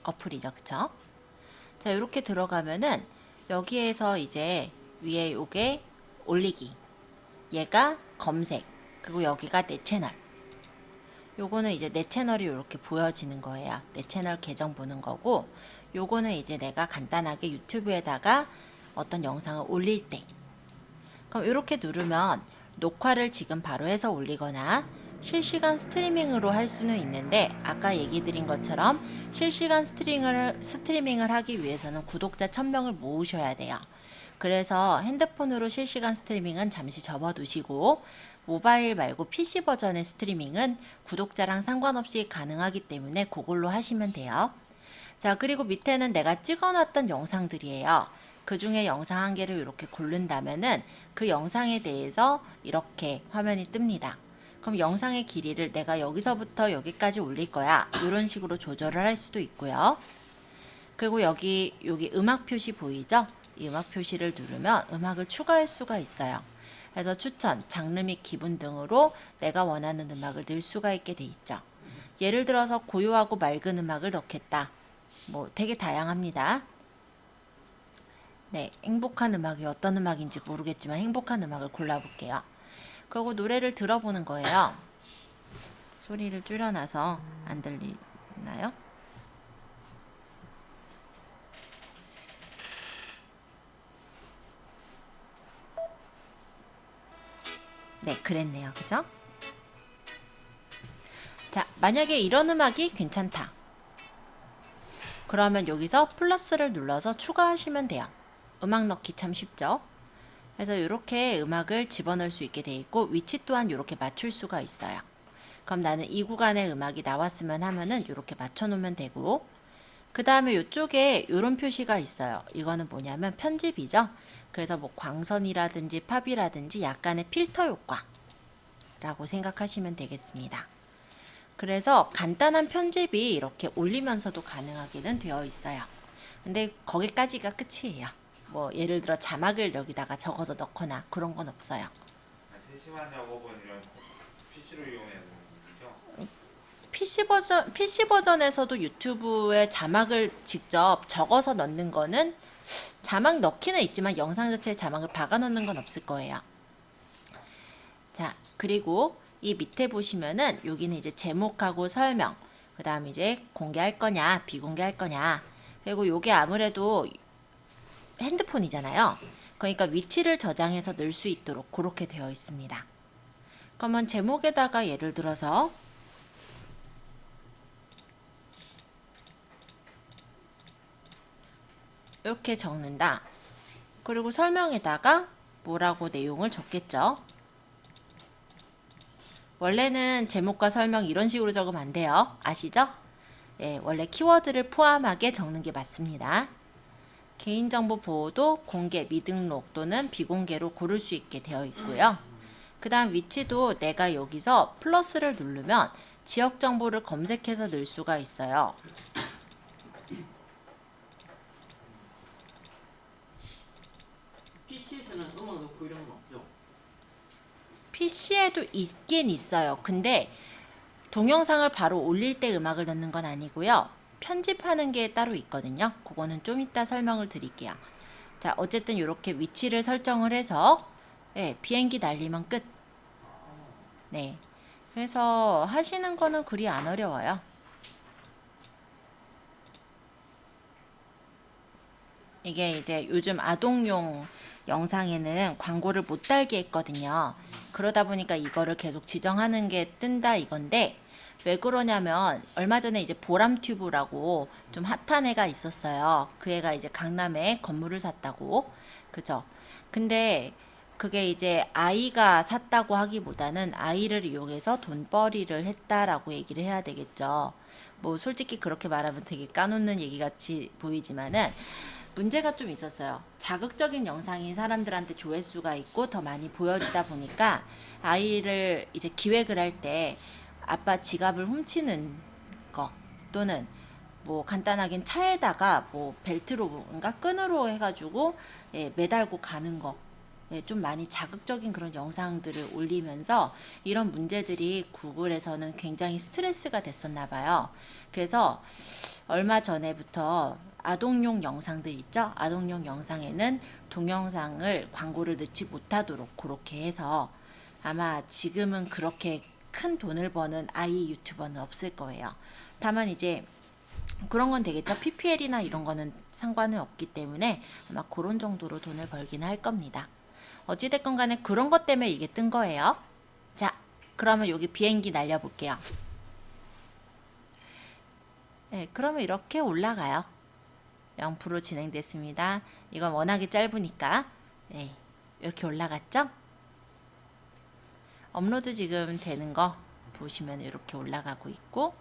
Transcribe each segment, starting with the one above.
어플이죠. 그쵸? 자, 이렇게 들어가면은 여기에서 이제 위에 요게 올리기, 얘가 검색, 그리고 여기가 내 채널. 요거는 이제 내 채널이 이렇게 보여지는 거예요. 내 채널 계정 보는 거고, 요거는 이제 내가 간단하게 유튜브에다가 어떤 영상을 올릴 때, 그럼 이렇게 누르면 녹화를 지금 바로 해서 올리거나 실시간 스트리밍으로 할 수는 있는데, 아까 얘기 드린 것처럼 실시간 스트리밍을 하기 위해서는 구독자 1000명을 모으셔야 돼요. 그래서 핸드폰으로 실시간 스트리밍은 잠시 접어두시고, 모바일 말고 PC 버전의 스트리밍은 구독자랑 상관없이 가능하기 때문에 그걸로 하시면 돼요. 자, 그리고 밑에는 내가 찍어놨던 영상들이에요. 그 중에 영상 한 개를 이렇게 고른다면은 그 영상에 대해서 이렇게 화면이 뜹니다. 그럼 영상의 길이를 내가 여기서부터 여기까지 올릴 거야, 이런 식으로 조절을 할 수도 있고요. 그리고 여기 음악 표시 보이죠? 이 음악 표시를 누르면 음악을 추가할 수가 있어요. 그래서 추천, 장르 및 기분 등으로 내가 원하는 음악을 넣을 수가 있게 돼 있죠. 예를 들어서 고요하고 맑은 음악을 넣겠다. 뭐 되게 다양합니다. 네, 행복한 음악이 어떤 음악인지 모르겠지만 행복한 음악을 골라볼게요. 그리고 노래를 들어보는 거예요. 소리를 줄여놔서 안 들리나요? 네, 그랬네요. 그죠? 자, 만약에 이런 음악이 괜찮다. 그러면 여기서 플러스를 눌러서 추가하시면 돼요. 음악 넣기 참 쉽죠? 그래서 이렇게 음악을 집어넣을 수 있게 돼 있고, 위치 또한 이렇게 맞출 수가 있어요. 그럼 나는 이 구간의 음악이 나왔으면 하면은 이렇게 맞춰 놓으면 되고, 그 다음에 이쪽에 이런 표시가 있어요. 이거는 뭐냐면 편집이죠. 그래서 뭐 광선이라든지 팝이라든지 약간의 필터 효과라고 생각하시면 되겠습니다. 그래서 간단한 편집이 이렇게 올리면서도 가능하게는 되어 있어요. 근데 거기까지가 끝이에요. 뭐 예를 들어 자막을 여기다가 적어서 넣거나 그런 건 없어요. 세심한 작업은 이런 PC를 이용해야 되는 거죠? PC 버전에서도 유튜브에 자막을 직접 적어서 넣는 거는, 자막 넣기는 있지만 영상 자체에 자막을 박아 넣는 건 없을 거예요. 자, 그리고 이 밑에 보시면은 여기는 이제 제목하고 설명, 그 다음 이제 공개할 거냐 비공개할 거냐, 그리고 요게 아무래도 핸드폰이잖아요. 그러니까 위치를 저장해서 넣을 수 있도록 그렇게 되어 있습니다. 그러면 제목에다가 예를 들어서 이렇게 적는다. 그리고 설명에다가 뭐라고 내용을 적겠죠. 원래는 제목과 설명 이런 식으로 적으면 안 돼요. 아시죠? 예, 원래 키워드를 포함하게 적는 게 맞습니다. 개인정보 보호도 공개, 미등록 또는 비공개로 고를 수 있게 되어 있고요. 그 다음 위치도 내가 여기서 플러스를 누르면 지역 정보를 검색해서 넣을 수가 있어요. PC에서는 음악 넣고 이런 건 없죠? PC에도 있긴 있어요. 근데 동영상을 바로 올릴 때 음악을 넣는 건 아니고요. 편집하는 게 따로 있거든요. 그거는 좀 이따 설명을 드릴게요. 자, 어쨌든 이렇게 위치를 설정을 해서, 예, 비행기 날리면 끝. 네. 그래서 하시는 거는 그리 안 어려워요. 이게 이제 요즘 아동용 영상에는 광고를 못 달게 했거든요. 그러다 보니까 이거를 계속 지정하는 게 뜬다 이건데, 왜 그러냐면 얼마 전에 이제 보람튜브라고 좀 핫한 애가 있었어요. 그 애가 이제 강남에 건물을 샀다고. 그죠? 근데 그게 이제 아이가 샀다고 하기보다는 아이를 이용해서 돈벌이를 했다라고 얘기를 해야 되겠죠. 뭐 솔직히 그렇게 말하면 되게 까놓는 얘기 같이 보이지만은 문제가 좀 있었어요. 자극적인 영상이 사람들한테 조회수가 있고 더 많이 보여지다 보니까 아이를 이제 기획을 할 때 아빠 지갑을 훔치는 거, 또는 뭐 간단하긴 차에다가 뭐 벨트로 뭔가 끈으로 해가지고, 예, 매달고 가는 거, 예, 좀 많이 자극적인 그런 영상들을 올리면서 이런 문제들이 구글에서는 굉장히 스트레스가 됐었나 봐요. 그래서 얼마 전에부터 아동용 영상들 있죠? 아동용 영상에는 동영상을 광고를 넣지 못하도록 그렇게 해서 아마 지금은 그렇게 큰 돈을 버는 아이 유튜버는 없을 거예요. 다만 이제 그런 건 되겠죠. PPL이나 이런 거는 상관은 없기 때문에 아마 그런 정도로 돈을 벌긴 할 겁니다. 어찌됐건 간에 그런 것 때문에 이게 뜬 거예요. 자, 그러면 여기 비행기 날려볼게요. 네, 그러면 이렇게 올라가요. 0% 진행됐습니다. 이건 워낙에 짧으니까 네, 이렇게 올라갔죠? 업로드 지금 되는 거 보시면 이렇게 올라가고 있고,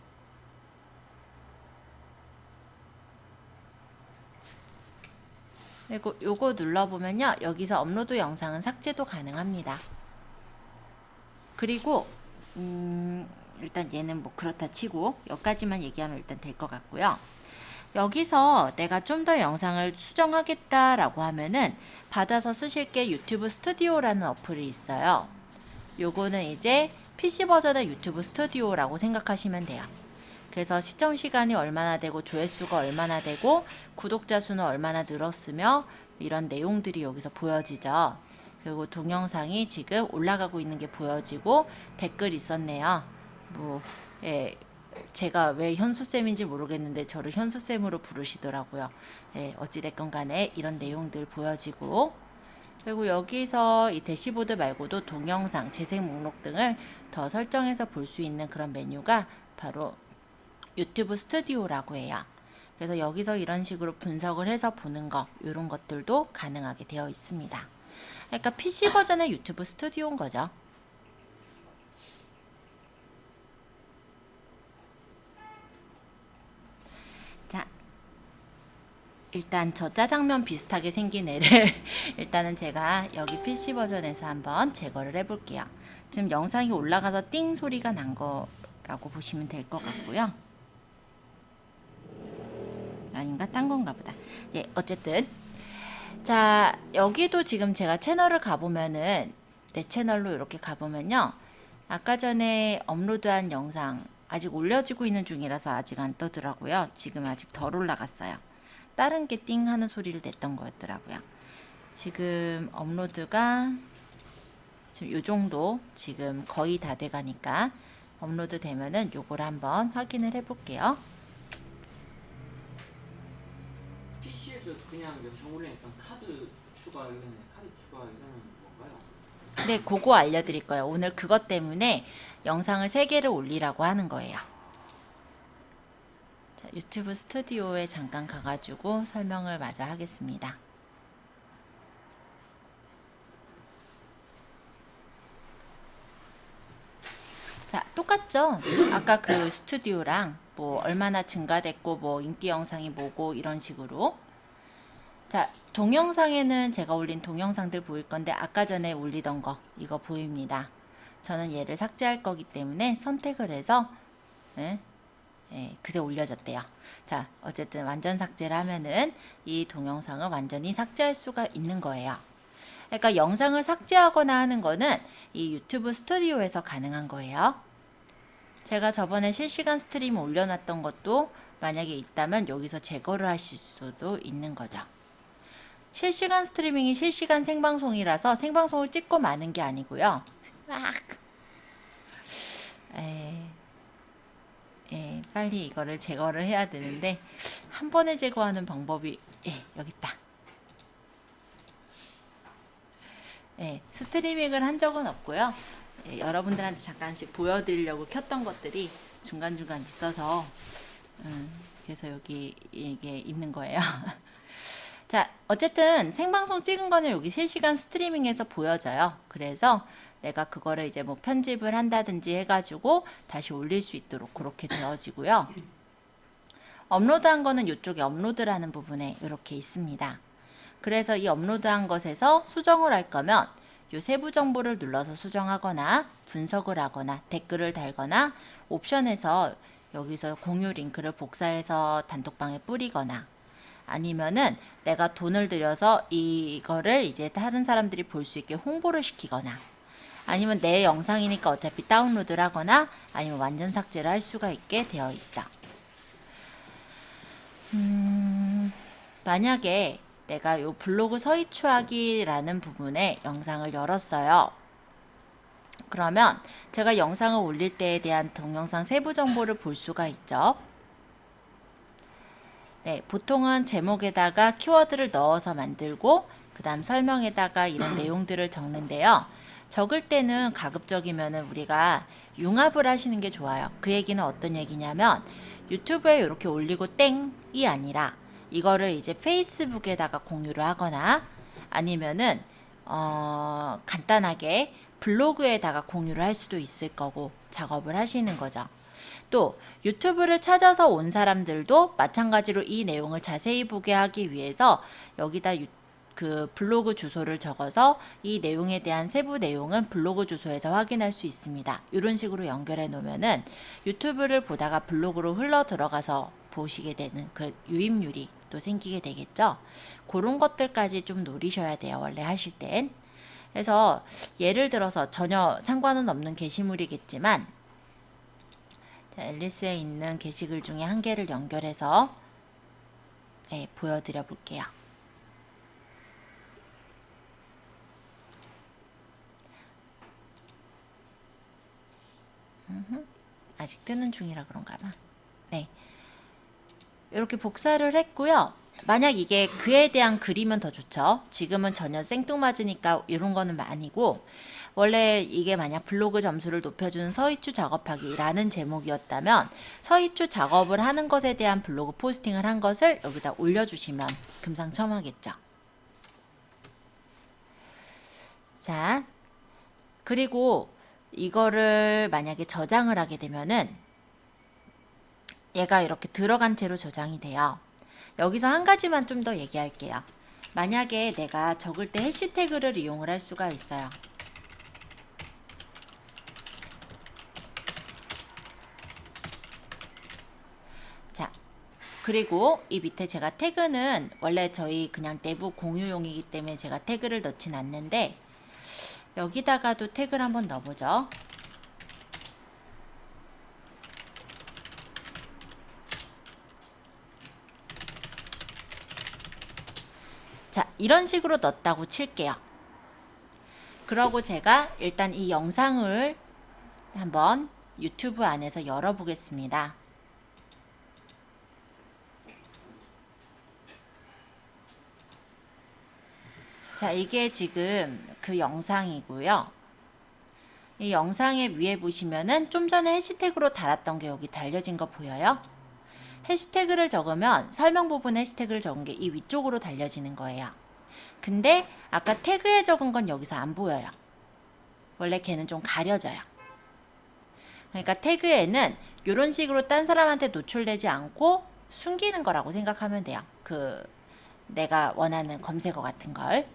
그리고 요거 눌러보면요, 여기서 업로드 영상은 삭제도 가능합니다. 그리고 일단 얘는 뭐 그렇다 치고 여기까지만 얘기하면 일단 될 것 같고요. 여기서 내가 좀 더 영상을 수정하겠다라고 하면은 받아서 쓰실 게 유튜브 스튜디오라는 어플이 있어요. 요거는 이제 PC 버전의 유튜브 스튜디오라고 생각하시면 돼요. 그래서 시청 시간이 얼마나 되고 조회수가 얼마나 되고 구독자 수는 얼마나 늘었으며 이런 내용들이 여기서 보여지죠. 그리고 동영상이 지금 올라가고 있는 게 보여지고 댓글 있었네요. 뭐 예, 제가 왜 현수쌤인지 모르겠는데 저를 현수쌤으로 부르시더라고요. 예, 어찌됐건 간에 이런 내용들 보여지고, 그리고 여기서 이 대시보드 말고도 동영상, 재생 목록 등을 더 설정해서 볼 수 있는 그런 메뉴가 바로 유튜브 스튜디오라고 해요. 그래서 여기서 이런 식으로 분석을 해서 보는 거, 이런 것들도 가능하게 되어 있습니다. 그러니까 PC 버전의 유튜브 스튜디오인 거죠. 자, 일단 저 짜장면 비슷하게 생긴 애를 일단은 제가 여기 PC 버전에서 한번 제거를 해볼게요. 지금 영상이 올라가서 띵 소리가 난 거라고 보시면 될 것 같고요. 아닌가? 딴 건가 보다. 예, 어쨌든 자, 여기도 지금 제가 채널을 가보면은 내 채널로 이렇게 가보면요, 아까 전에 업로드한 영상 아직 올려지고 있는 중이라서 아직 안 뜨더라고요. 지금 아직 덜 올라갔어요. 다른 게 띵 하는 소리를 냈던 거였더라고요. 지금 업로드가 지금 요 정도 지금 거의 다 돼가니까 업로드 되면은 요걸 한번 확인을 해볼게요. PC에서 그냥 영상 올리니까 카드 추가 이거는 카드 추가 이거는 뭔가요? 네, 그거 알려드릴 거예요. 오늘 그것 때문에 영상을 3개를 올리라고 하는 거예요. 자, 유튜브 스튜디오에 잠깐 가가지고 설명을 마저 하겠습니다. 자, 똑같죠? 아까 그 스튜디오랑 뭐 얼마나 증가됐고 뭐 인기 영상이 뭐고 이런 식으로. 자, 동영상에는 제가 올린 동영상들 보일 건데 아까 전에 올리던 거 이거 보입니다. 저는 얘를 삭제할 거기 때문에 선택을 해서 그새 올려졌대요. 자, 어쨌든 완전 삭제를 하면은 이 동영상을 완전히 삭제할 수가 있는 거예요. 그러니까 영상을 삭제하거나 하는 거는 이 유튜브 스튜디오에서 가능한 거예요. 제가 저번에 실시간 스트림 올려놨던 것도 만약에 있다면 여기서 제거를 하실 수도 있는 거죠. 실시간 스트리밍이 실시간 생방송이라서 생방송을 찍고 마는 게 아니고요. 빨리 이거를 제거를 해야 되는데 한 번에 제거하는 방법이 여기 있다. 스트리밍을 한 적은 없고요. 여러분들한테 잠깐씩 보여드리려고 켰던 것들이 중간중간 있어서 그래서 여기 이게 있는 거예요. 자, 어쨌든 생방송 찍은 거는 여기 실시간 스트리밍에서 보여져요. 그래서 내가 그거를 이제 뭐 편집을 한다든지 해가지고 다시 올릴 수 있도록 그렇게 되어지고요. 업로드한 거는 이쪽에 업로드라는 부분에 이렇게 있습니다. 그래서 이 업로드한 것에서 수정을 할 거면 이 세부 정보를 눌러서 수정하거나 분석을 하거나 댓글을 달거나 옵션에서 여기서 공유 링크를 복사해서 단톡방에 뿌리거나 아니면은 내가 돈을 들여서 이거를 이제 다른 사람들이 볼 수 있게 홍보를 시키거나 아니면 내 영상이니까 어차피 다운로드를 하거나 아니면 완전 삭제를 할 수가 있게 되어 있죠. 만약에 내가 요 블로그 서희추하기라는 부분에 영상을 열었어요. 그러면 제가 영상을 올릴 때에 대한 동영상 세부 정보를 볼 수가 있죠. 네, 보통은 제목에다가 키워드를 넣어서 만들고 그 다음 설명에다가 이런 내용들을 적는데요. 적을 때는 가급적이면 우리가 융합을 하시는 게 좋아요. 그 얘기는 어떤 얘기냐면 유튜브에 이렇게 올리고 땡이 아니라 이거를 이제 페이스북에다가 공유를 하거나 아니면은 간단하게 블로그에다가 공유를 할 수도 있을 거고 작업을 하시는 거죠. 또 유튜브를 찾아서 온 사람들도 마찬가지로 이 내용을 자세히 보게 하기 위해서 여기다 그 블로그 주소를 적어서 이 내용에 대한 세부 내용은 블로그 주소에서 확인할 수 있습니다. 이런 식으로 연결해 놓으면은 유튜브를 보다가 블로그로 흘러 들어가서 보시게 되는 그 유입률이 또 생기게 되겠죠. 그런 것들까지 좀 노리셔야 돼요. 원래 하실 땐. 그래서 예를 들어서 전혀 상관은 없는 게시물이겠지만 자, 앨리스에 있는 게시글 중에 한 개를 연결해서 보여드려 볼게요. 아직 뜨는 중이라 그런가 봐. 네. 이렇게 복사를 했고요. 만약 이게 그에 대한 글이면 더 좋죠. 지금은 전혀 생뚱맞으니까 이런 거는 아니고 원래 이게 만약 블로그 점수를 높여주는 서희추 작업하기라는 제목이었다면 서희추 작업을 하는 것에 대한 블로그 포스팅을 한 것을 여기다 올려주시면 금상첨화겠죠. 자, 그리고 이거를 만약에 저장을 하게 되면은 얘가 이렇게 들어간 채로 저장이 돼요. 여기서 한 가지만 좀 더 얘기할게요. 만약에 내가 적을 때 해시태그를 이용을 할 수가 있어요. 자, 그리고 이 밑에 제가 태그는 원래 저희 그냥 내부 공유용이기 때문에 제가 태그를 넣진 않는데 여기다가도 태그를 한번 넣어보죠. 자, 이런 식으로 넣었다고 칠게요. 그러고 제가 일단 이 영상을 한번 유튜브 안에서 열어보겠습니다. 자, 이게 지금 그 영상이고요. 이 영상의 위에 보시면은 좀 전에 해시태그로 달았던 게 여기 달려진 거 보여요? 해시태그를 적으면 설명 부분에 해시태그를 적은 게 이 위쪽으로 달려지는 거예요. 근데 아까 태그에 적은 건 여기서 안 보여요. 원래 걔는 좀 가려져요. 그러니까 태그에는 이런 식으로 딴 사람한테 노출되지 않고 숨기는 거라고 생각하면 돼요. 그 내가 원하는 검색어 같은 걸.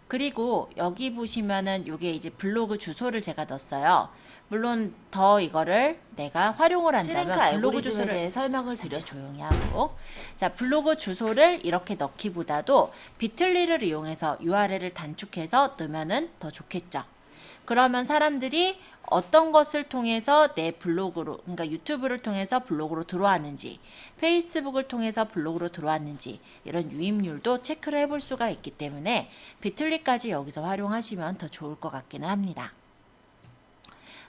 그리고 여기 보시면은 요게 이제 블로그 주소를 제가 넣었어요. 물론 더 이거를 내가 활용을 한다면 블로그 주소에 대해 설명을 드려 조용히 하고 자 블로그 주소를 이렇게 넣기보다도 비틀리를 이용해서 URL을 단축해서 넣으면은 더 좋겠죠. 그러면 사람들이 어떤 것을 통해서 내 블로그로, 그러니까 유튜브를 통해서 블로그로 들어왔는지, 페이스북을 통해서 블로그로 들어왔는지 이런 유입률도 체크를 해볼 수가 있기 때문에 비틀리까지 여기서 활용하시면 더 좋을 것 같기는 합니다.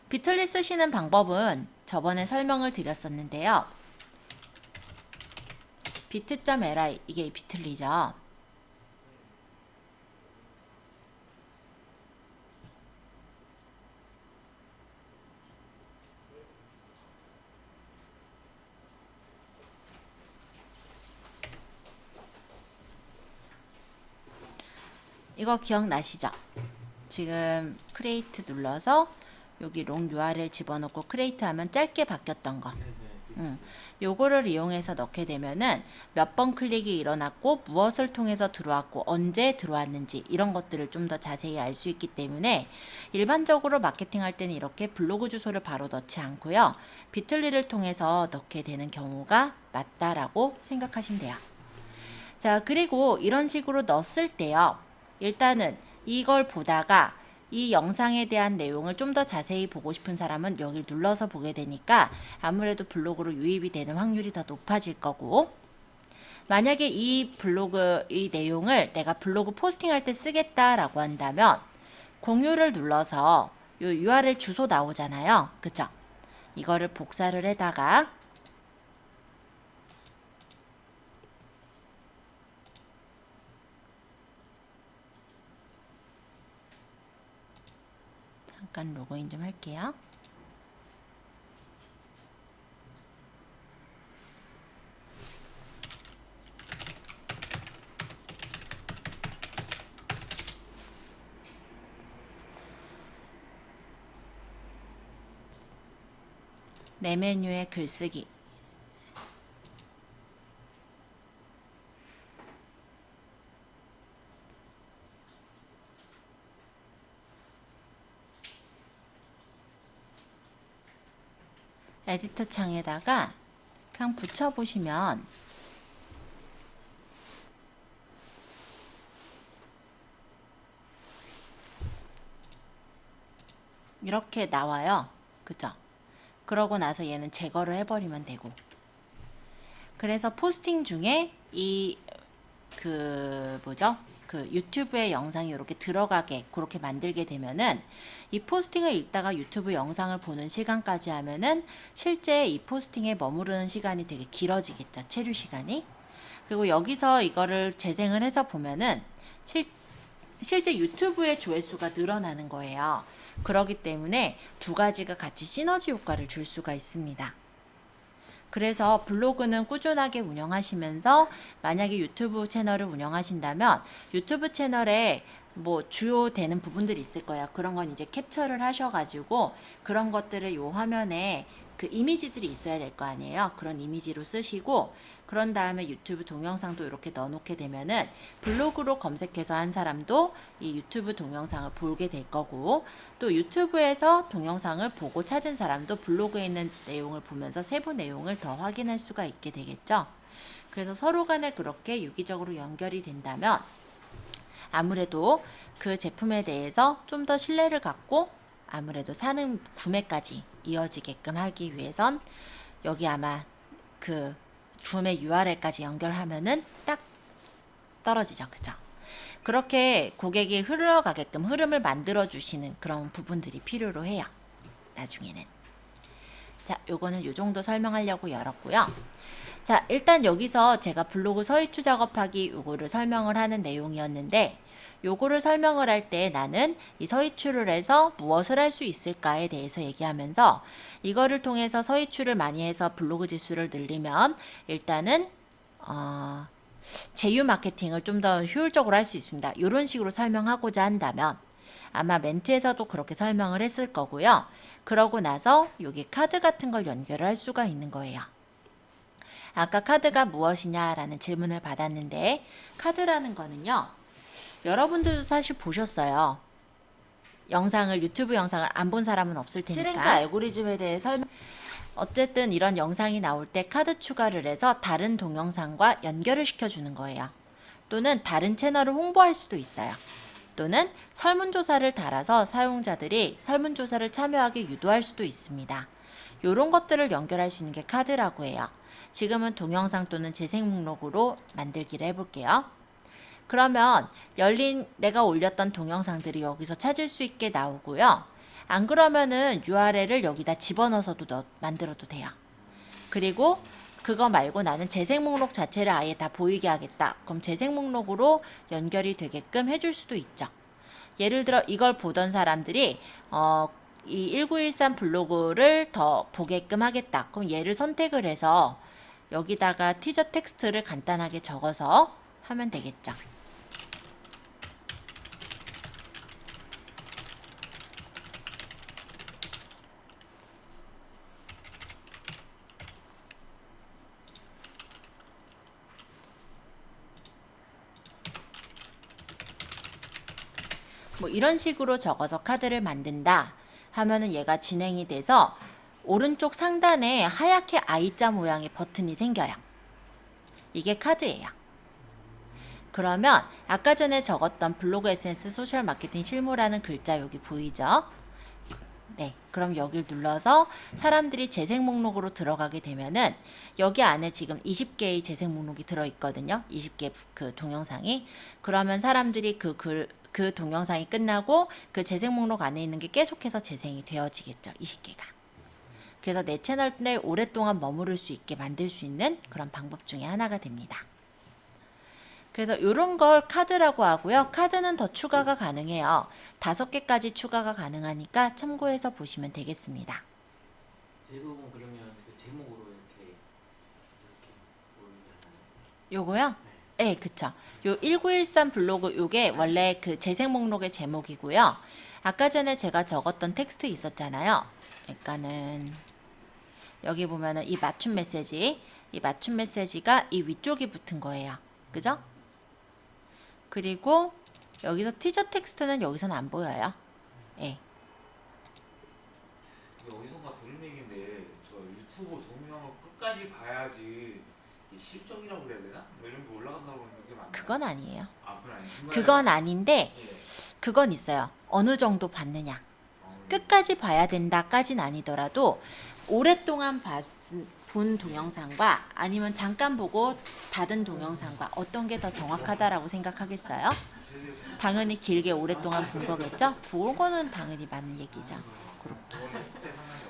비틀리 쓰시는 방법은 저번에 설명을 드렸었는데요. bit.ly 이게 비틀리죠. 이거 기억나시죠? 지금 크리에이트 눌러서 여기 롱 URL 집어넣고 크리에이트 하면 짧게 바뀌었던 거. 요거를 이용해서 넣게 되면은 몇 번 클릭이 일어났고 무엇을 통해서 들어왔고 언제 들어왔는지 이런 것들을 좀 더 자세히 알 수 있기 때문에 일반적으로 마케팅 할 때는 이렇게 블로그 주소를 바로 넣지 않고요. 비틀리를 통해서 넣게 되는 경우가 맞다라고 생각하시면 돼요. 자, 그리고 이런 식으로 넣었을 때요. 일단은 이걸 보다가 이 영상에 대한 내용을 좀 더 자세히 보고 싶은 사람은 여기를 눌러서 보게 되니까 아무래도 블로그로 유입이 되는 확률이 더 높아질 거고 만약에 이 블로그 이 내용을 내가 블로그 포스팅할 때 쓰겠다라고 한다면 공유를 눌러서 요 URL 주소 나오잖아요. 그쵸? 이거를 복사를 해다가 잠깐 로그인 좀 할게요. 내 메뉴에 글쓰기. 에디터 창에다가 그냥 붙여보시면 이렇게 나와요. 그죠? 그러고 나서 얘는 제거를 해버리면 되고. 그래서 포스팅 중에 그 유튜브의 영상이 이렇게 들어가게 그렇게 만들게 되면은 이 포스팅을 읽다가 유튜브 영상을 보는 시간까지 하면은 실제 이 포스팅에 머무르는 시간이 되게 길어지겠죠. 체류 시간이. 그리고 여기서 이거를 재생을 해서 보면은 실제 유튜브의 조회수가 늘어나는 거예요. 그렇기 때문에 두 가지가 같이 시너지 효과를 줄 수가 있습니다. 그래서 블로그는 꾸준하게 운영하시면서 만약에 유튜브 채널을 운영하신다면 유튜브 채널에 뭐 주요 되는 부분들이 있을 거예요. 그런 건 이제 캡처를 하셔가지고 그런 것들을 요 화면에 그 이미지들이 있어야 될 거 아니에요. 그런 이미지로 쓰시고 그런 다음에 유튜브 동영상도 이렇게 넣어놓게 되면은 블로그로 검색해서 한 사람도 이 유튜브 동영상을 보게 될 거고 또 유튜브에서 동영상을 보고 찾은 사람도 블로그에 있는 내용을 보면서 세부 내용을 더 확인할 수가 있게 되겠죠. 그래서 서로 간에 그렇게 유기적으로 연결이 된다면 아무래도 그 제품에 대해서 좀 더 신뢰를 갖고 아무래도 사는 구매까지 이어지게끔 하기 위해선 여기 아마 그 구매 URL까지 연결하면은 딱 떨어지죠. 그죠? 그렇게 고객이 흘러가게끔 흐름을 만들어 주시는 그런 부분들이 필요로 해요. 나중에는. 자, 요거는 요 정도 설명하려고 열었고요. 자, 일단 여기서 제가 블로그 서이추 작업하기 요거를 설명을 하는 내용이었는데 요거를 설명을 할 때 나는 이 서이추를 해서 무엇을 할 수 있을까에 대해서 얘기하면서 이거를 통해서 서이추를 많이 해서 블로그 지수를 늘리면 일단은 제휴 마케팅을 좀 더 효율적으로 할 수 있습니다. 이런 식으로 설명하고자 한다면 아마 멘트에서도 그렇게 설명을 했을 거고요. 그러고 나서 여기 카드 같은 걸 연결할 수가 있는 거예요. 아까 카드가 무엇이냐라는 질문을 받았는데 카드라는 거는요. 여러분들도 사실 보셨어요. 유튜브 영상을 안 본 사람은 없을 테니까. 실행과 알고리즘에 대해 설명. 어쨌든 이런 영상이 나올 때 카드 추가를 해서 다른 동영상과 연결을 시켜주는 거예요. 또는 다른 채널을 홍보할 수도 있어요. 또는 설문조사를 달아서 사용자들이 설문조사를 참여하게 유도할 수도 있습니다. 이런 것들을 연결할 수 있는 게 카드라고 해요. 지금은 동영상 또는 재생 목록으로 만들기를 해볼게요. 그러면 내가 올렸던 동영상들이 여기서 찾을 수 있게 나오고요. 안 그러면은 URL을 여기다 집어넣어서도 만들어도 돼요. 그리고 그거 말고 나는 재생 목록 자체를 아예 다 보이게 하겠다. 그럼 재생 목록으로 연결이 되게끔 해줄 수도 있죠. 예를 들어 이걸 보던 사람들이 이 1913 블로그를 더 보게끔 하겠다. 그럼 얘를 선택을 해서 여기다가 티저 텍스트를 간단하게 적어서 하면 되겠죠. 뭐 이런 식으로 적어서 카드를 만든다 하면은 얘가 진행이 돼서 오른쪽 상단에 하얗게 I자 모양의 버튼이 생겨요. 이게 카드예요. 그러면 아까 전에 적었던 블로그 SNS 소셜 마케팅 실무라는 글자 여기 보이죠? 네, 그럼 여길 눌러서 사람들이 재생 목록으로 들어가게 되면은 여기 안에 지금 20개의 재생 목록이 들어있거든요. 20개 그 동영상이. 그러면 사람들이 그 동영상이 끝나고 그 재생 목록 안에 있는 게 계속해서 재생이 되어지겠죠. 20개가. 그래서 내 채널에 오랫동안 머무를 수 있게 만들 수 있는 그런 방법 중에 하나가 됩니다. 그래서 이런 걸 카드라고 하고요. 카드는 더 추가가 가능해요. 5개까지 추가가 가능하니까 참고해서 보시면 되겠습니다. 대부분 그러면 그 제목으로 이렇게 보이잖아요. 요거요? 네, 그쵸. 요 1913 블로그 요게 원래 그 재생 목록의 제목이고요. 아까 전에 제가 적었던 텍스트 있었잖아요. 그러니까는 여기 보면은 이 맞춤 메시지가 이 위쪽에 붙은 거예요. 그죠? 그리고 여기서 티저 텍스트는 여기서는 안 보여요. 예. 이게 어디선가 들은 얘기인데 저 유튜브 동영상을 끝까지 봐야지 이게 실적이라고 그래야 되나? 뭐 이런 게 올라간다고 그러는데 그게 맞나요? 그건 아니에요. 아, 그건 아니. 그건 아닌데 예. 그건 있어요. 어느 정도 봤느냐. 끝까지 봐야 된다까진 아니더라도 오랫동안 본 동영상과 아니면 잠깐 보고 닫은 동영상과 어떤 게 더 정확하다라고 생각하겠어요? 당연히 길게 오랫동안 본 거겠죠? 그거는 당연히 맞는 얘기죠.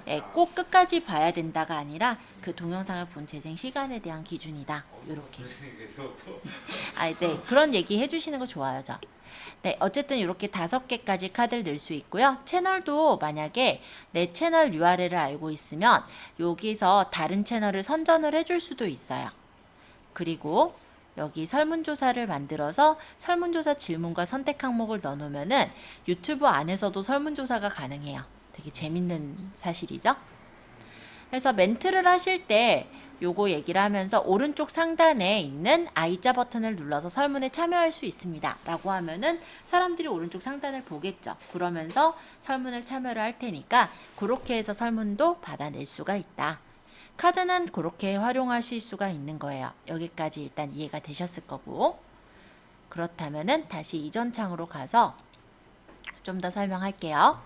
예, 꼭 끝까지 봐야 된다가 아니라 그 동영상을 본 재생 시간에 대한 기준이다. 이렇게. 네, 그런 얘기 해주시는 거 좋아요, 저. 네, 어쨌든 이렇게 5개까지 카드를 넣을 수 있고요. 채널도 만약에 내 채널 URL을 알고 있으면 여기서 다른 채널을 선전을 해줄 수도 있어요. 그리고 여기 설문조사를 만들어서 설문조사 질문과 선택 항목을 넣어놓으면은 유튜브 안에서도 설문조사가 가능해요. 되게 재밌는 사실이죠. 그래서 멘트를 하실 때 요거 얘기를 하면서 오른쪽 상단에 있는 I자 버튼을 눌러서 설문에 참여할 수 있습니다. 라고 하면은 사람들이 오른쪽 상단을 보겠죠. 그러면서 설문을 참여를 할 테니까 그렇게 해서 설문도 받아낼 수가 있다. 카드는 그렇게 활용하실 수가 있는 거예요. 여기까지 일단 이해가 되셨을 거고. 그렇다면은 다시 이전 창으로 가서 좀 더 설명할게요.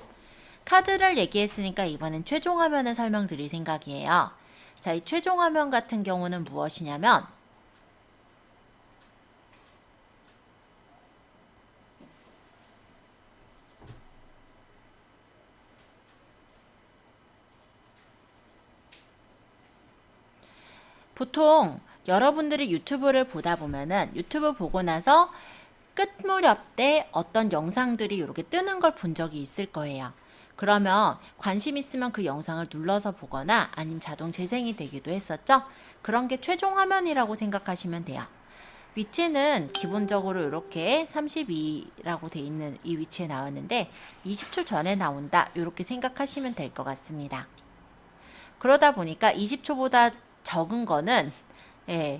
카드를 얘기했으니까 이번엔 최종 화면을 설명드릴 생각이에요. 자, 이 최종 화면 같은 경우는 무엇이냐면 보통 여러분들이 유튜브를 보다 보면은 유튜브 보고 나서 끝 무렵 때 어떤 영상들이 이렇게 뜨는 걸 본 적이 있을 거예요. 그러면 관심 있으면 그 영상을 눌러서 보거나 아니면 자동 재생이 되기도 했었죠. 그런 게 최종 화면이라고 생각하시면 돼요. 위치는 기본적으로 이렇게 32라고 돼 있는 이 위치에 나왔는데 20초 전에 나온다 이렇게 생각하시면 될 것 같습니다. 그러다 보니까 20초보다 적은 거는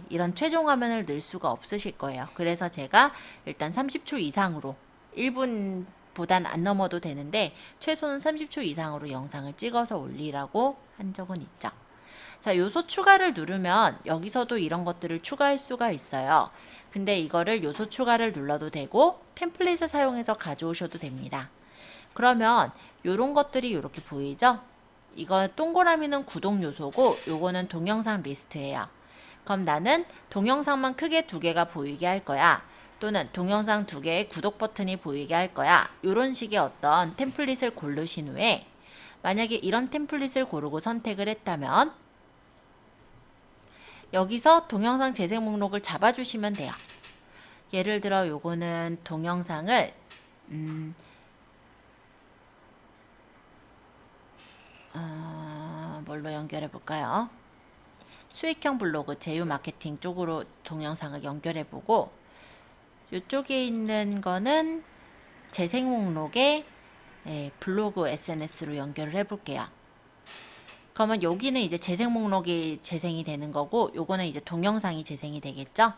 이런 최종 화면을 넣을 수가 없으실 거예요. 그래서 제가 일단 30초 이상으로 1분보단 안 넘어도 되는데 최소는 30초 이상으로 영상을 찍어서 올리라고 한 적은 있죠. 자, 요소 추가를 누르면 여기서도 이런 것들을 추가할 수가 있어요. 근데 이거를 요소 추가를 눌러도 되고 템플릿을 사용해서 가져오셔도 됩니다. 그러면 요런 것들이 이렇게 보이죠? 이거 동그라미는 구독 요소고 요거는 동영상 리스트예요. 그럼 나는 동영상만 크게 2개가 보이게 할 거야. 또는 동영상 2개의 구독 버튼이 보이게 할 거야. 이런 식의 어떤 템플릿을 고르신 후에 만약에 이런 템플릿을 고르고 선택을 했다면 여기서 동영상 재생 목록을 잡아주시면 돼요. 예를 들어 요거는 동영상을 뭘로 연결해 볼까요? 수익형 블로그 제휴 마케팅 쪽으로 동영상을 연결해 보고 이쪽에 있는 거는 재생 목록에 블로그 SNS로 연결을 해 볼게요. 그러면 여기는 이제 재생 목록이 재생이 되는 거고 요거는 이제 동영상이 재생이 되겠죠.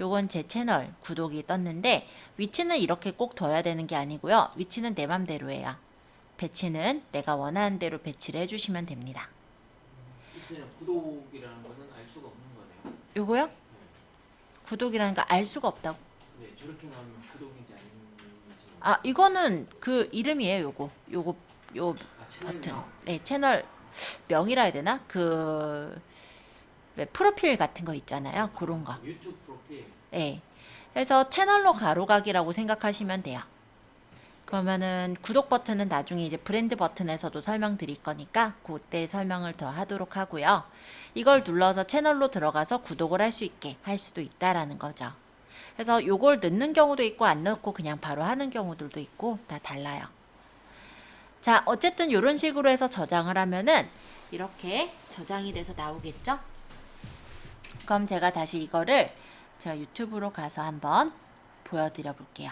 요건 제 채널 구독이 떴는데 위치는 이렇게 꼭 둬야 되는 게 아니고요. 위치는 내 맘대로예요. 배치는 내가 원하는 대로 배치를 해주시면 됩니다. 이때는 구독이라는 거는 알 수가 없는 거네요. 요거요? 네. 구독이라는 거 알 수가 없다고. 네, 저렇게 나오면 구독인지 아닌지. 아, 이거는 그 이름이에요. 요거 요 아, 채널 버튼. 명. 네, 채널 명이라 해야 되나? 왜 프로필 같은 거 있잖아요. 그런 거. 유튜브 프로필. 네. 그래서 채널로 가로가기라고 생각하시면 돼요. 그러면은 구독 버튼은 나중에 이제 브랜드 버튼에서도 설명드릴 거니까 그때 설명을 더 하도록 하고요. 이걸 눌러서 채널로 들어가서 구독을 할 수 있게 할 수도 있다라는 거죠. 그래서 요걸 넣는 경우도 있고 안 넣고 그냥 바로 하는 경우들도 있고 다 달라요. 자, 어쨌든 이런 식으로 해서 저장을 하면은 이렇게 저장이 돼서 나오겠죠? 그럼 제가 다시 이거를 제가 유튜브로 가서 한번 보여드려 볼게요.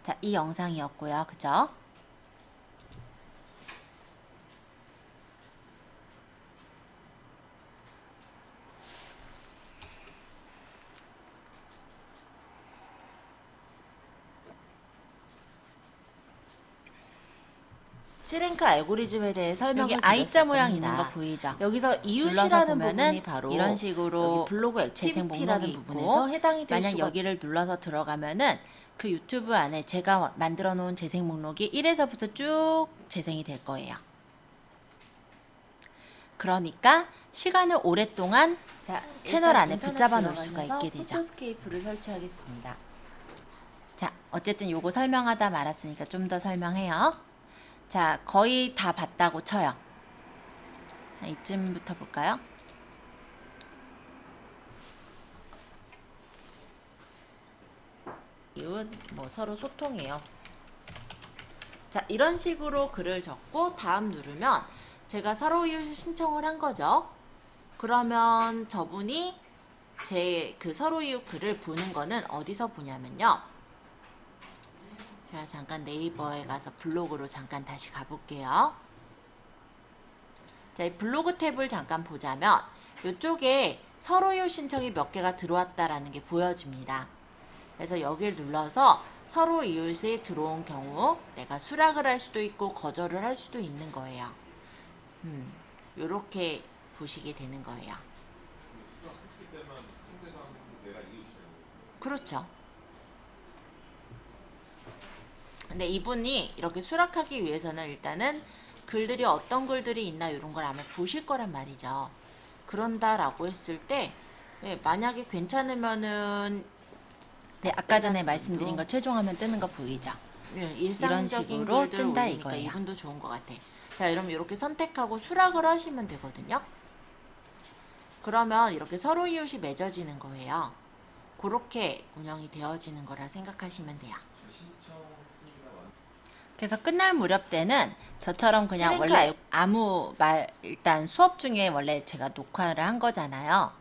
자, 이 영상이었고요. 그죠? 시랭크 알고리즘에 대해 설명을 여기 I자 모양 있는 거 보이죠? 여기서 이웃이라는 부분이 바로 이런 식으로 블로그 재생 목록이 있고 해당이 될 만약 여기를 눌러서 들어가면은 그 유튜브 안에 제가 만들어 놓은 재생 목록이 1에서부터 쭉 재생이 될 거예요. 그러니까 시간을 오랫동안 채널 안에 붙잡아 놓을 수가 있게 되죠. 포토스케이프를 설치하겠습니다. 자, 어쨌든 요거 설명하다 말았으니까 좀 더 설명해요. 자, 거의 다 봤다고 쳐요. 이쯤부터 볼까요? 이웃 뭐 서로 소통해요. 자, 이런 식으로 글을 적고 다음 누르면 제가 서로 이웃 신청을 한 거죠. 그러면 저분이 제 그 서로 이웃 글을 보는 거는 어디서 보냐면요. 제가 잠깐 네이버에 가서 블로그로 잠깐 다시 가볼게요. 자, 이 블로그 탭을 잠깐 보자면 이쪽에 서로 이웃 신청이 몇 개가 들어왔다라는 게 보여집니다. 그래서 여기를 눌러서 서로 이웃이 들어온 경우 내가 수락을 할 수도 있고 거절을 할 수도 있는 거예요. 요렇게 보시게 되는 거예요. 그렇죠. 근데 이분이 이렇게 수락하기 위해서는 일단은 글들이 어떤 글들이 있나 이런 걸 아마 보실 거란 말이죠. 그런다라고 했을 때 만약에 괜찮으면은 아까 전에 말씀드린 거 최종화면 뜨는 거 보이죠? 이런 식으로 뜬다 이거예요. 이분도 좋은 것 같아. 자, 그럼 이렇게 선택하고 수락을 하시면 되거든요. 그러면 이렇게 서로 이웃이 맺어지는 거예요. 그렇게 운영이 되어지는 거라 생각하시면 돼요. 그래서 끝날 무렵 때는 저처럼 그냥 원래 아무 말 일단 수업 중에 원래 제가 녹화를 한 거잖아요.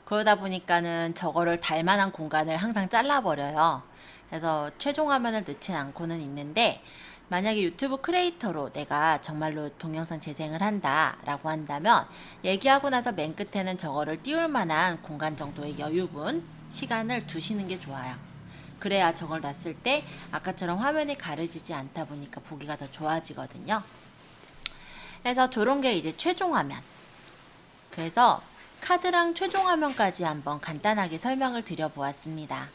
그러다 보니까는 저거를 달 만한 공간을 항상 잘라버려요. 그래서 최종 화면을 넣진 않고는 있는데 만약에 유튜브 크리에이터로 내가 정말로 동영상 재생을 한다라고 한다면 얘기하고 나서 맨 끝에는 저거를 띄울 만한 공간 정도의 여유분 시간을 두시는 게 좋아요. 그래야 저걸 놨을 때 아까처럼 화면이 가려지지 않다 보니까 보기가 더 좋아지거든요. 그래서 저런 게 이제 최종 화면. 그래서 카드랑 최종 화면까지 한번 간단하게 설명을 드려보았습니다.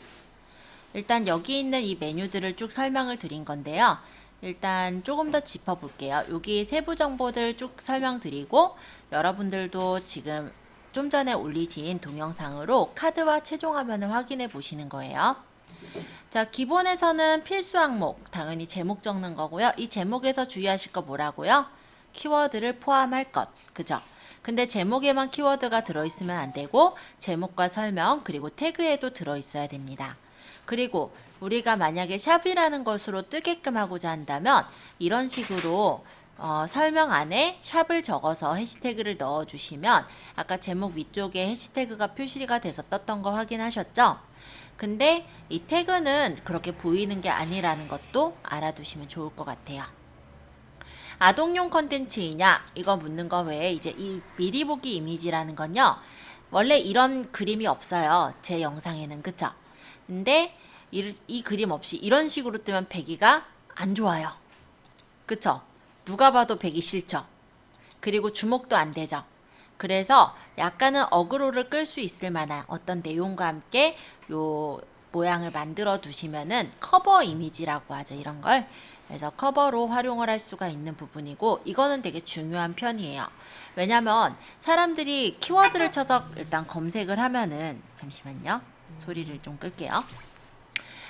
일단 여기 있는 이 메뉴들을 쭉 설명을 드린 건데요. 일단 조금 더 짚어볼게요. 여기 세부 정보들 쭉 설명드리고 여러분들도 지금 좀 전에 올리신 동영상으로 카드와 최종 화면을 확인해 보시는 거예요. 자, 기본에서는 필수 항목, 당연히 제목 적는 거고요. 이 제목에서 주의하실 거 뭐라고요? 키워드를 포함할 것, 그죠? 근데 제목에만 키워드가 들어있으면 안 되고 제목과 설명 그리고 태그에도 들어있어야 됩니다. 그리고 우리가 만약에 샵이라는 것으로 뜨게끔 하고자 한다면 이런 식으로 설명 안에 샵을 적어서 해시태그를 넣어주시면 아까 제목 위쪽에 해시태그가 표시가 돼서 떴던 거 확인하셨죠? 근데 이 태그는 그렇게 보이는 게 아니라는 것도 알아두시면 좋을 것 같아요. 아동용 컨텐츠이냐 이거 묻는 거 외에 이제 이 미리 보기 이미지라는 건요 원래 이런 그림이 없어요 제 영상에는. 그쵸? 근데 이 그림 없이 이런 식으로 뜨면 배기가 안 좋아요. 그쵸? 누가 봐도 배기 싫죠? 그리고 주목도 안 되죠? 그래서 약간은 어그로를 끌 수 있을 만한 어떤 내용과 함께 요 모양을 만들어 두시면은 커버 이미지라고 하죠. 이런 걸. 그래서 커버로 활용을 할 수가 있는 부분이고, 이거는 되게 중요한 편이에요. 왜냐면 사람들이 키워드를 쳐서 일단 검색을 하면은, 잠시만요. 소리를 좀 끌게요.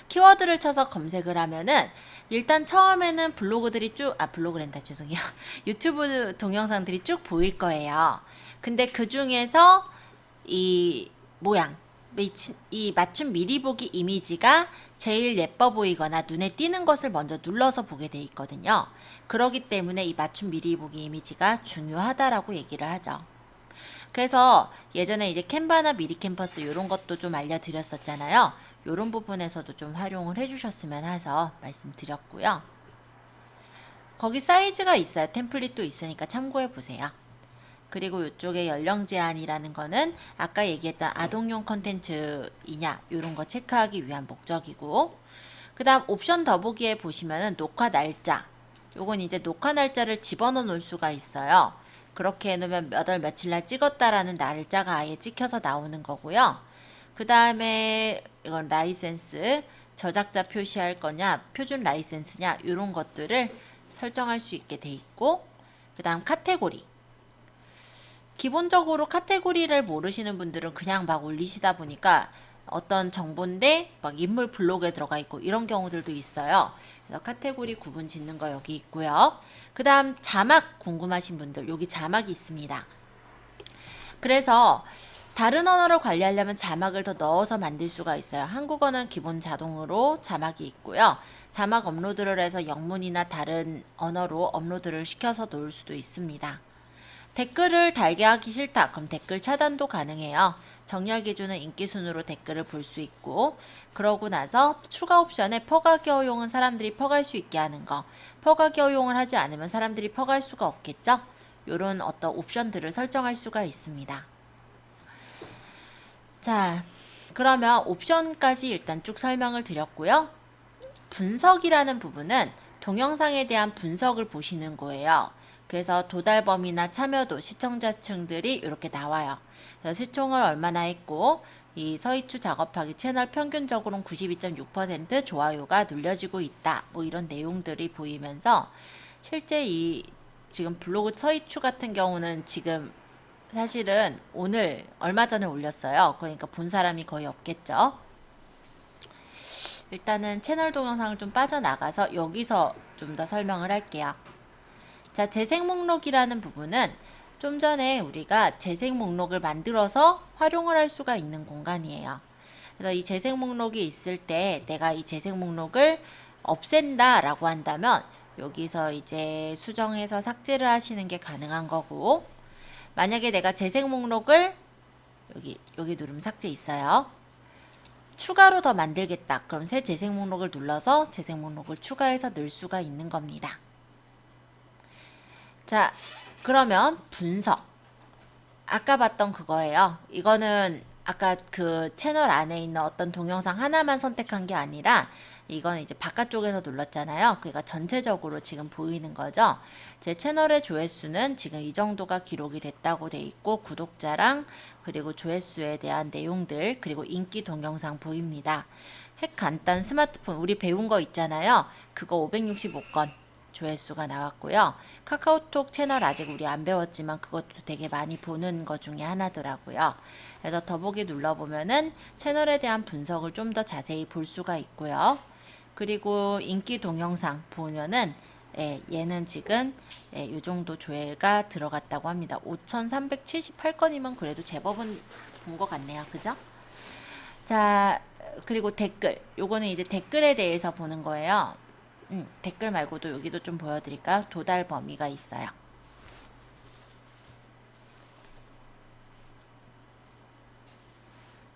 키워드를 쳐서 검색을 하면은 일단 처음에는 블로그들이 블로그랜다, 죄송해요. 유튜브 동영상들이 쭉 보일 거예요. 근데 그 중에서 이 모양, 이 맞춤 미리 보기 이미지가 제일 예뻐 보이거나 눈에 띄는 것을 먼저 눌러서 보게 돼 있거든요. 그렇기 때문에 이 맞춤 미리 보기 이미지가 중요하다라고 얘기를 하죠. 그래서 예전에 이제 캔바나 미리 캠퍼스 이런 것도 좀 알려드렸었잖아요. 이런 부분에서도 좀 활용을 해주셨으면 해서 말씀드렸고요. 거기 사이즈가 있어요. 템플릿도 있으니까 참고해 보세요. 그리고 이쪽에 연령 제한이라는 거는 아까 얘기했던 아동용 컨텐츠이냐 이런 거 체크하기 위한 목적이고, 그 다음 옵션 더보기에 보시면은 녹화 날짜, 요건 이제 녹화 날짜를 집어넣어 놓을 수가 있어요. 그렇게 해놓으면 몇 월 며칠 날 찍었다라는 날짜가 아예 찍혀서 나오는 거고요. 그 다음에 이건 라이센스, 저작자 표시할 거냐, 표준 라이센스냐 이런 것들을 설정할 수 있게 돼 있고, 그 다음 카테고리. 기본적으로 카테고리를 모르시는 분들은 그냥 막 올리시다 보니까 어떤 정보인데 막 인물 블록에 들어가 있고 이런 경우들도 있어요. 그래서 카테고리 구분 짓는 거 여기 있고요. 그 다음 자막 궁금하신 분들, 여기 자막이 있습니다. 그래서 다른 언어를 관리하려면 자막을 더 넣어서 만들 수가 있어요. 한국어는 기본 자동으로 자막이 있고요. 자막 업로드를 해서 영문이나 다른 언어로 업로드를 시켜서 놓을 수도 있습니다. 댓글을 달게 하기 싫다. 그럼 댓글 차단도 가능해요. 정렬 기준은 인기 순으로 댓글을 볼 수 있고, 그러고 나서 추가 옵션에 퍼가기 허용은 사람들이 퍼갈 수 있게 하는 거. 퍼가기 허용을 하지 않으면 사람들이 퍼갈 수가 없겠죠? 요런 어떤 옵션들을 설정할 수가 있습니다. 자, 그러면 옵션까지 일단 쭉 설명을 드렸고요. 분석이라는 부분은 동영상에 대한 분석을 보시는 거예요. 그래서 도달범위나 참여도, 시청자층들이 이렇게 나와요. 그래서 시청을 얼마나 했고, 이 서희추 작업하기 채널 평균적으로는 92.6% 좋아요가 눌려지고 있다. 뭐 이런 내용들이 보이면서 실제 이 지금 블로그 서희추 같은 경우는 지금 사실은 오늘 얼마 전에 올렸어요. 그러니까 본 사람이 거의 없겠죠. 일단은 채널 동영상을 좀 빠져나가서 여기서 좀 더 설명을 할게요. 자, 재생 목록이라는 부분은 좀 전에 우리가 재생 목록을 만들어서 활용을 할 수가 있는 공간이에요. 그래서 이 재생 목록이 있을 때 내가 이 재생 목록을 없앤다 라고 한다면 여기서 이제 수정해서 삭제를 하시는 게 가능한 거고, 만약에 내가 재생 목록을 여기 누르면 삭제 있어요. 추가로 더 만들겠다. 그럼 새 재생 목록을 눌러서 재생 목록을 추가해서 넣을 수가 있는 겁니다. 자, 그러면 분석. 아까 봤던 그거예요. 이거는 아까 그 채널 안에 있는 어떤 동영상 하나만 선택한 게 아니라 이건 이제 바깥쪽에서 눌렀잖아요. 그러니까 전체적으로 지금 보이는 거죠. 제 채널의 조회수는 지금 이 정도가 기록이 됐다고 돼 있고, 구독자랑 그리고 조회수에 대한 내용들, 그리고 인기 동영상 보입니다. 핵 간단 스마트폰 우리 배운 거 있잖아요. 그거 565건 조회수가 나왔고요. 카카오톡 채널 아직 우리 안 배웠지만 그것도 되게 많이 보는 거 중에 하나더라고요. 그래서 더보기 눌러보면은 채널에 대한 분석을 좀 더 자세히 볼 수가 있고요. 그리고 인기 동영상 보면은 얘는 지금 이 정도 조회가 들어갔다고 합니다. 5,378건이면 그래도 제법은 본 것 같네요. 그죠? 자, 그리고 댓글. 요거는 이제 댓글에 대해서 보는 거예요. 댓글 말고도 여기도 좀 보여드릴까요? 도달 범위가 있어요.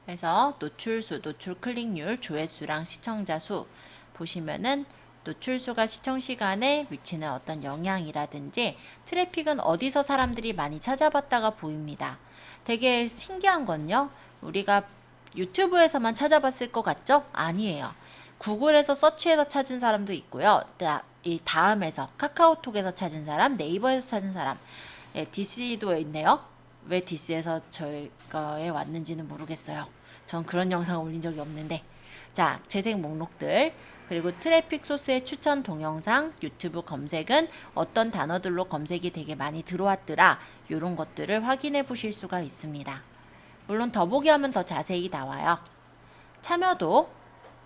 그래서 노출수, 노출 클릭률, 조회수랑 시청자 수 보시면은 노출수가 시청시간에 미치는 어떤 영향이라든지 트래픽은 어디서 사람들이 많이 찾아봤다가 보입니다. 되게 신기한 건요. 우리가 유튜브에서만 찾아봤을 것 같죠? 아니에요. 구글에서 서치해서 찾은 사람도 있고요. 이 다음에서 카카오톡에서 찾은 사람, 네이버에서 찾은 사람, DC도 있네요. 왜 DC에서 저희가에 왔는지는 모르겠어요. 전 그런 영상 올린 적이 없는데. 자, 재생 목록들, 그리고 트래픽 소스의 추천 동영상, 유튜브 검색은 어떤 단어들로 검색이 되게 많이 들어왔더라. 이런 것들을 확인해 보실 수가 있습니다. 물론 더보기 하면 더 자세히 나와요. 참여도,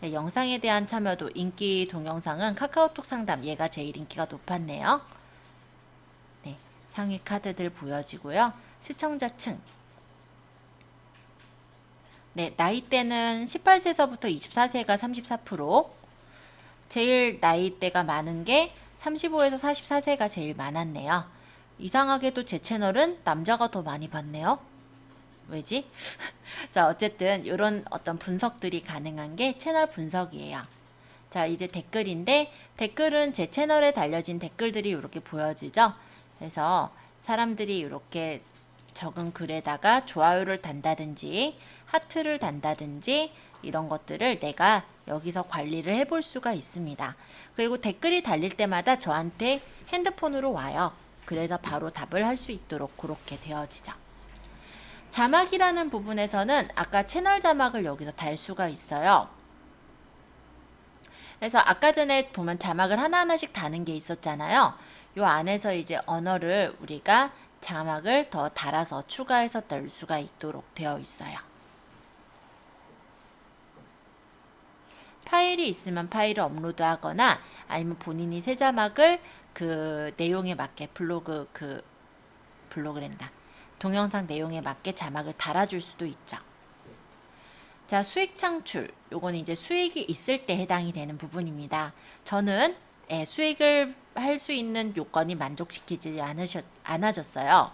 네, 영상에 대한 참여도, 인기 동영상은 카카오톡 상담, 얘가 제일 인기가 높았네요. 네, 상위 카드들 보여지고요. 시청자층, 네, 나이대는 18세서부터 24세가 34%, 제일 나이대가 많은 게 35에서 44세가 제일 많았네요. 이상하게도 제 채널은 남자가 더 많이 봤네요. 왜지? 자, 어쨌든 이런 어떤 분석들이 가능한 게 채널 분석이에요. 자, 이제 댓글인데, 댓글은 제 채널에 달려진 댓글들이 이렇게 보여지죠. 그래서 사람들이 이렇게 적은 글에다가 좋아요를 단다든지 하트를 단다든지 이런 것들을 내가 여기서 관리를 해볼 수가 있습니다. 그리고 댓글이 달릴 때마다 저한테 핸드폰으로 와요. 그래서 바로 답을 할 수 있도록 그렇게 되어지죠. 자막이라는 부분에서는 아까 채널 자막을 여기서 달 수가 있어요. 그래서 아까 전에 보면 자막을 하나하나씩 다는 게 있었잖아요. 요 안에서 이제 언어를 우리가 자막을 더 달아서 추가해서 넣을 수가 있도록 되어 있어요. 파일이 있으면 파일을 업로드 하거나 아니면 본인이 새 자막을 그 내용에 맞게 블로그랜다. 동영상 내용에 맞게 자막을 달아줄 수도 있죠. 자, 수익 창출. 요건 이제 수익이 있을 때 해당이 되는 부분입니다. 저는 수익을 할 수 있는 요건이 만족시키지 않아졌어요.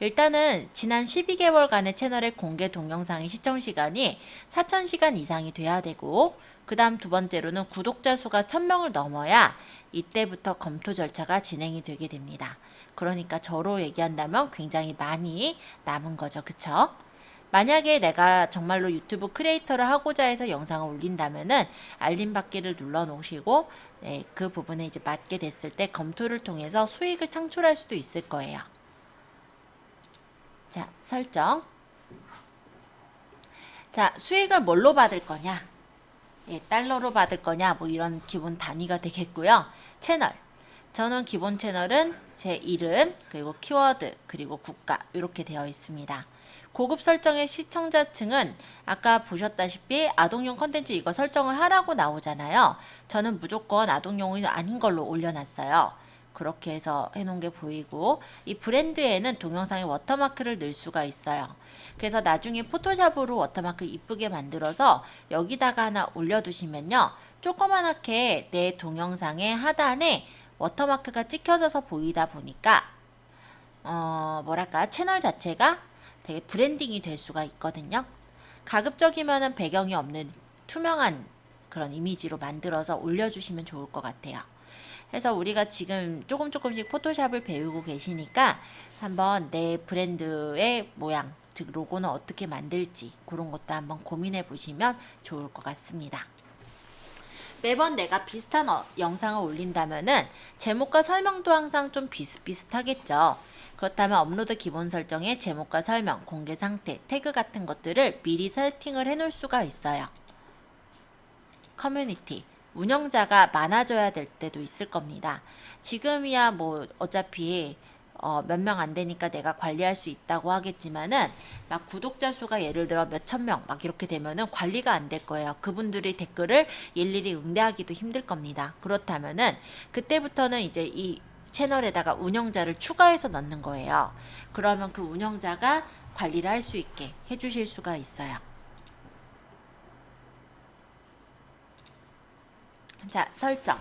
일단은 지난 12개월간의 채널의 공개 동영상의 시청시간이 4,000시간 이상이 돼야 되고, 그 다음 두 번째로는 구독자 수가 1,000명을 넘어야 이때부터 검토 절차가 진행이 되게 됩니다. 그러니까 저로 얘기한다면 굉장히 많이 남은 거죠. 그쵸? 만약에 내가 정말로 유튜브 크리에이터를 하고자 해서 영상을 올린다면은 알림 받기를 눌러 놓으시고, 네, 그 부분에 이제 맞게 됐을 때 검토를 통해서 수익을 창출할 수도 있을 거예요. 자, 설정. 자, 수익을 뭘로 받을 거냐? 예, 달러로 받을 거냐? 뭐 이런 기본 단위가 되겠고요. 채널. 저는 기본 채널은 제 이름, 그리고 키워드, 그리고 국가 이렇게 되어 있습니다. 고급 설정의 시청자층은 아까 보셨다시피 아동용 컨텐츠 이거 설정을 하라고 나오잖아요. 저는 무조건 아동용이 아닌 걸로 올려놨어요. 그렇게 해서 해놓은 게 보이고, 이 브랜드에는 동영상에 워터마크를 넣을 수가 있어요. 그래서 나중에 포토샵으로 워터마크 이쁘게 만들어서 여기다가 하나 올려두시면요, 조그맣게 내 동영상의 하단에 워터마크가 찍혀져서 보이다 보니까 뭐랄까, 채널 자체가 되게 브랜딩이 될 수가 있거든요. 가급적이면은 배경이 없는 투명한 그런 이미지로 만들어서 올려주시면 좋을 것 같아요. 그래서 우리가 지금 조금씩 포토샵을 배우고 계시니까 한번 내 브랜드의 모양, 즉 로고는 어떻게 만들지 그런 것도 한번 고민해 보시면 좋을 것 같습니다. 매번 내가 비슷한 영상을 올린다면은 제목과 설명도 항상 좀 비슷비슷하겠죠. 그렇다면 업로드 기본 설정에 제목과 설명, 공개 상태, 태그 같은 것들을 미리 세팅을 해 놓을 수가 있어요. 커뮤니티. 운영자가 많아져야 될 때도 있을 겁니다. 지금이야 뭐 어차피 몇 명 안 되니까 내가 관리할 수 있다고 하겠지만은 막 구독자 수가 예를 들어 몇천 명 막 이렇게 되면은 관리가 안 될 거예요. 그분들의 댓글을 일일이 응대하기도 힘들 겁니다. 그렇다면은 그때부터는 이제 이 채널에다가 운영자를 추가해서 넣는 거예요. 그러면 그 운영자가 관리를 할 수 있게 해주실 수가 있어요. 자, 설정.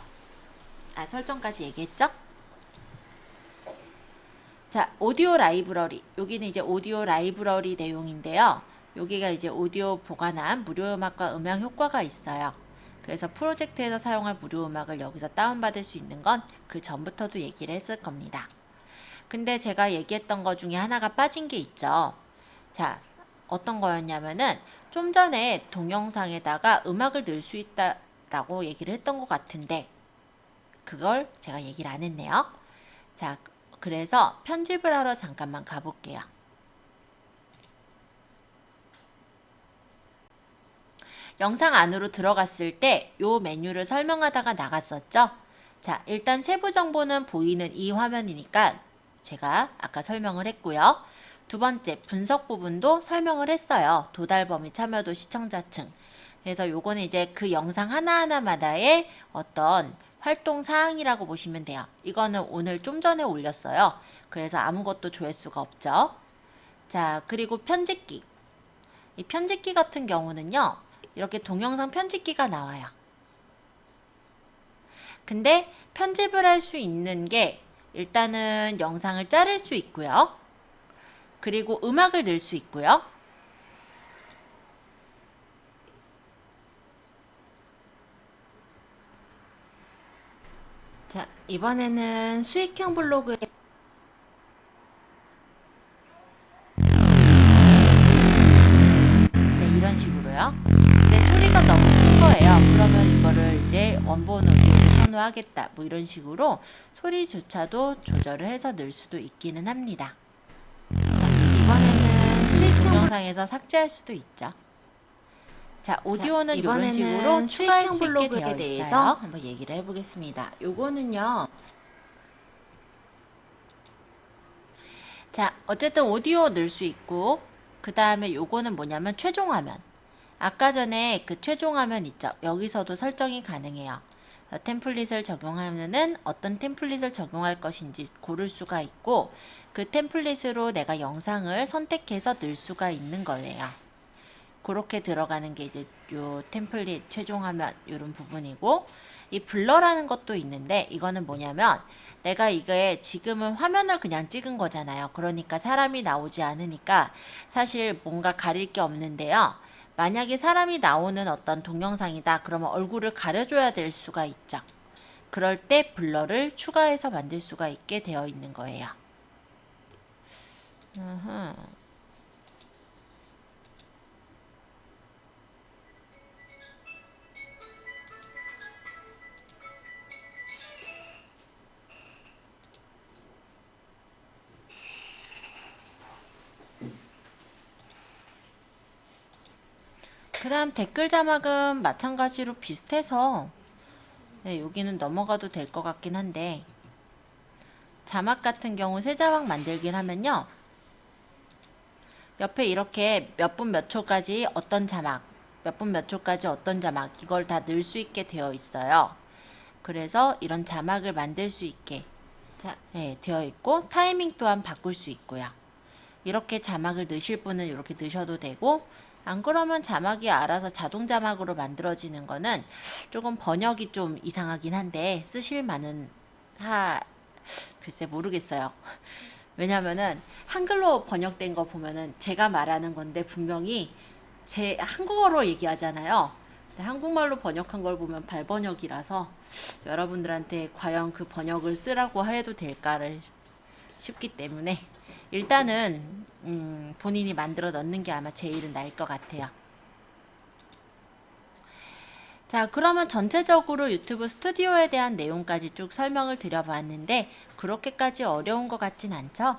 설정까지 얘기했죠? 자, 오디오 라이브러리. 여기는 이제 오디오 라이브러리 내용인데요. 여기가 이제 오디오 보관한 무료 음악과 음향 효과가 있어요. 그래서 프로젝트에서 사용할 무료 음악을 여기서 다운받을 수 있는 건 그 전부터도 얘기를 했을 겁니다. 근데 제가 얘기했던 거 중에 하나가 빠진 게 있죠. 자, 어떤 거였냐면은 좀 전에 동영상에다가 음악을 넣을 수 있다라고 얘기를 했던 것 같은데 그걸 제가 얘기를 안 했네요. 자, 그래서 편집을 하러 잠깐만 가볼게요. 영상 안으로 들어갔을 때 요 메뉴를 설명하다가 나갔었죠. 자, 일단 세부 정보는 보이는 이 화면이니까 제가 아까 설명을 했고요. 두 번째, 분석 부분도 설명을 했어요. 도달 범위, 참여도, 시청자층. 그래서 요거는 이제 그 영상 하나하나마다의 어떤 활동 사항이라고 보시면 돼요. 이거는 오늘 좀 전에 올렸어요. 그래서 아무것도 조회수가 없죠. 자, 그리고 편집기. 이 편집기 같은 경우는요, 이렇게 동영상 편집기가 나와요. 근데 편집을 할 수 있는 게 일단은 영상을 자를 수 있고요. 그리고 음악을 넣을 수 있고요. 자, 이번에는 수익형 블로그에 네, 이런 식으로요. 근데 소리가 너무 큰 거예요. 그러면 이거를 이제 원본 오디오를 선호하겠다. 뭐 이런 식으로 소리조차도 조절을 해서 넣을 수도 있기는 합니다. 자, 이번에는 수익형 동영상에서 삭제할 수도 있죠. 자, 오디오는 이런 식으로 추가할 수 있게 되어 있어요. 한번 얘기를 해보겠습니다. 요거는요. 자, 어쨌든 오디오 넣을 수 있고, 그 다음에 요거는 뭐냐면 최종 화면. 아까 전에 그 최종 화면 있죠. 여기서도 설정이 가능해요. 템플릿을 적용하면은 어떤 템플릿을 적용할 것인지 고를 수가 있고, 그 템플릿으로 내가 영상을 선택해서 넣을 수가 있는 거예요. 그렇게 들어가는 게 이제 요 템플릿 최종 화면 요런 부분이고, 이 블러라는 것도 있는데 이거는 뭐냐면 내가 이게 지금은 화면을 그냥 찍은 거잖아요. 그러니까 사람이 나오지 않으니까 사실 뭔가 가릴 게 없는데요. 만약에 사람이 나오는 어떤 동영상이다. 그러면 얼굴을 가려줘야 될 수가 있죠. 그럴 때 블러를 추가해서 만들 수가 있게 되어 있는 거예요. 그 다음 댓글 자막은 마찬가지로 비슷해서 네, 여기는 넘어가도 될 것 같긴 한데, 자막 같은 경우 새 자막 만들기를 하면요, 옆에 이렇게 몇 분 몇 초까지 어떤 자막, 몇 분 몇 초까지 어떤 자막, 이걸 다 넣을 수 있게 되어 있어요. 그래서 이런 자막을 만들 수 있게 네, 되어 있고, 타이밍 또한 바꿀 수 있고요. 이렇게 자막을 넣으실 분은 이렇게 넣으셔도 되고, 안 그러면 자막이 알아서 자동 자막으로 만들어지는 거는 조금 번역이 좀 이상하긴 한데 쓰실 만은 글쎄 모르겠어요. 왜냐면은 한글로 번역된 거 보면은 제가 말하는 건데 분명히 제 한국어로 얘기하잖아요. 근데 한국말로 번역한 걸 보면 발번역이라서 여러분들한테 과연 그 번역을 쓰라고 해도 될까를 싶기 때문에 일단은 본인이 만들어 넣는 게 아마 제일은 나을 것 같아요. 자, 그러면 전체적으로 유튜브 스튜디오에 대한 내용까지 쭉 설명을 드려봤는데 그렇게까지 어려운 것 같진 않죠?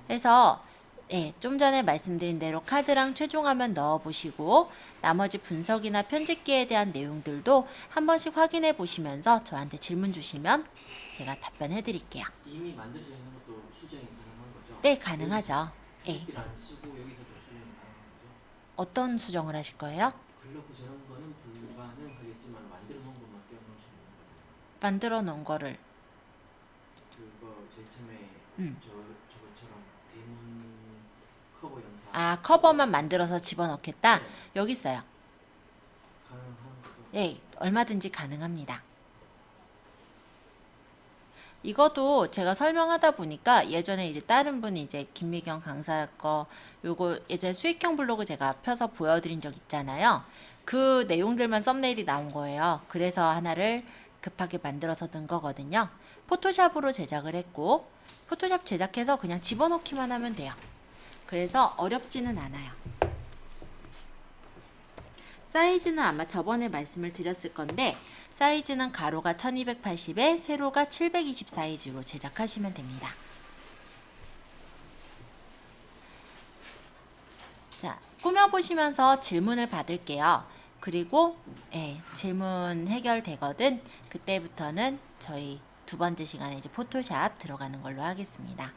그래서 예, 좀 전에 말씀드린 대로 카드랑 최종화면 넣어보시고 나머지 분석이나 편집기에 대한 내용들도 한 번씩 확인해 보시면서 저한테 질문 주시면 제가 답변해 드릴게요. 이미 만들어져 있는 것도 수정이 가능한 거죠? 네, 가능하죠. 예. 필안 쓰고 여기서도 수정이 가능한 거죠? 어떤 수정을 하실 거예요? 글러브 저런 거는 불가능하겠지만 만들어 놓은 것만 떼어놓으시면 되는 거잖아요. 만들어 놓은 거를 그거 제일 처음에 음. 저것처럼 대문 커버 영상. 아, 커버만 만들어서 집어넣겠다? 네, 여기 있어요. 가능한 거죠. 예, 얼마든지 가능합니다. 이것도 제가 설명하다 보니까 예전에 이제 다른 분이 이제 김미경 강사 거 요거 예전 수익형 블로그 제가 펴서 보여드린 적 있잖아요. 그 내용들만 썸네일이 나온 거예요. 그래서 하나를 급하게 만들어서 넣은 거거든요. 포토샵으로 제작을 했고 포토샵 제작해서 그냥 집어넣기만 하면 돼요. 그래서 어렵지는 않아요. 사이즈는 아마 저번에 말씀을 드렸을 건데 사이즈는 가로가 1280에 세로가 720 사이즈로 제작하시면 됩니다. 자, 꾸며보시면서 질문을 받을게요. 그리고 질문 해결되거든. 그때부터는 저희 두 번째 시간에 이제 포토샵 들어가는 걸로 하겠습니다.